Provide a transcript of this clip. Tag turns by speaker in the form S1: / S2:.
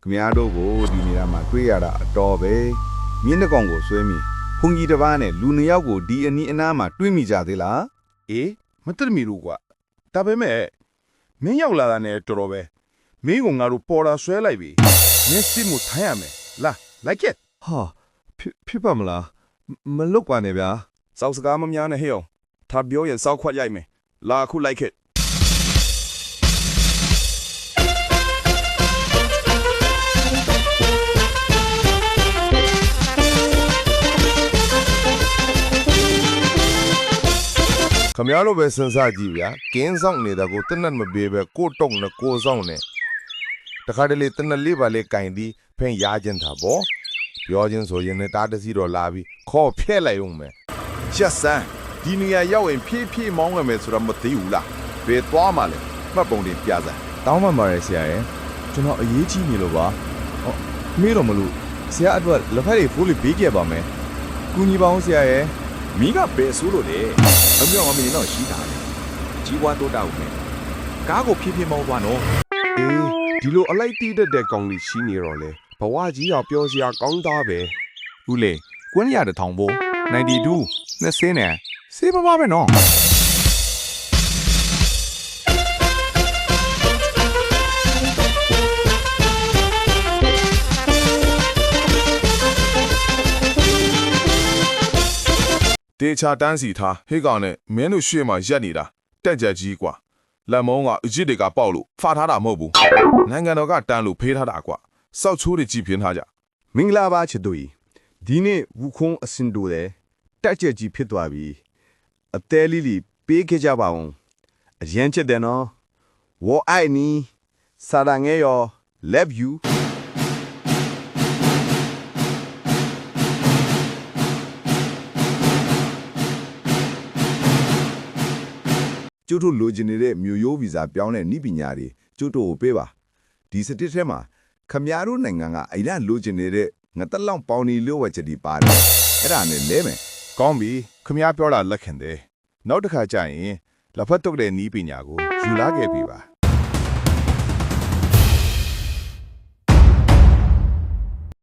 S1: ခမရတို့ကိုဒီနေရာမှာတွေ့ရတာအတော်ပဲမြင်းတကောင်ကိုဆွဲမိဖုန်ကြီးတစ်ပါးနဲ့လူနှစ်ယောက်ကိုဒီအနီးအနားမှာတွေ့မိကြသေးလား
S2: အေးမသိမီလို့ကွာဒါပေမဲ့မင်းရောက်လာတာနဲ့တော်တော်ပဲမင်းကငါတို့ပေါ်လာဆွဲလိုက်ပြီမျက်စိမှုထိုင်းရမယ်လာလိုက်ခဲ့
S3: ဟာဖြစ်ပါမလားမလုတ်ပါနဲ့ဗျာ
S2: စောက်စကားမများနဲ့ဟဲ့အောင်他表演烧ခွက်ရိုက်မယ်လာခုလိုက်ခဲ့ခမရလိုပဲစဉ်းစားကြည့်ဗျာကင်းဆောင်နေတာကိုတနတ်မပေးပဲကိုတုံနဲ့ကိုဆောင်နဲ့တခါတလေတနတ်လေးပါလေကင်ဒီဖင်ရခြင်းတာပေါ့ပြောချင်းဆိုရင်တာတစီတော့လာပြီးခေါ်ဖျက်လိုက်အောင်မယ်ချက်စမ်းဒီနေရာရောက်ရင်ဖြည်းဖြည်းမောင်းရမယ်ဆိုတော့မသိဘူးလားဘယ်သွားမှလဲမှတ်ပုံတင်ပြစမ်း
S3: တောင်းပန်ပါရဆရာရဲ့ကျွန်တော်အရေးကြီးနေလို့ပါဟောမေးတော့မလို့ဆရာအတွက်လက်ဖက်တွေဖိုးလေးပေးခဲ့ပါမယ်ကူညီပါအောင်ဆရာရဲ့
S4: မီးကဘယ်ဆိုးလို့လဲအမြောက်အမြင်တော့ရှိတာလေကြီးပွားတိုးတာဦးမယ်ကားကိုဖြည်းဖြည်းမောင်းသွားနော်
S2: အေးဒီလိုအလိုက်တီးတဲ့ကောင်လေးရှိနေတော့လေဘဝကြီးကပျော်စရာကောင်းသားပဲ
S4: ဦးလေကွန်းရတဲ့ထောင်ဖို့92 20နဲ့စေးပါပါပဲနော်
S2: တေချာတန်းစီထားဟေ့ကောင်နဲ့မင်းတို့ရွှေ့မှရက်နေတာတက်ကြကြီးကွာလက်မုံကအစ်စ်တွေကပေါက်လို့ဖာထားတာမဟုတ်ဘူးနိုင်ငံတော်ကတန်းလို့ဖေးထားတာကွာစောက်ချိုးတွေကြည့်ပြင်းထားကြ
S1: မင်္ဂလာပါချစ်တို့ဒီနေ့ဝူခုံးအစင်တိုတယ်တက်ကြကြီးဖြစ်သွားပြီအသေးလေးလေးပေးခဲ့ကြပါအောင်အရင်ချစ်တယ်နော်ဝေါ်အိုင်နီစာရငယ်ရော love you ကျုပ်တို့လိုချင်နေတဲ့မြို့ရိုးဗီဇာပြောင်းတဲ့ဤပညာတွေကျုပ်တို့ကိုပေးပါဒီစတစ်ထဲမှာခမရတို့နိုင်ငံကအိဒါလိုချင်နေတဲ့ငါတက်လောင်ပေါင်နီလို့ဝက်ချက်ဒီပါတယ်အဲ့ဒါနဲ့လဲမယ်
S2: ကောင်းပြီခမ ्या ပြောတာလက်ခံတယ်နောက်တစ်ခါကျရင်လက်ဖက်တုတ်တဲ့နီးပညာကိုယူလာခဲ့ပြီပါ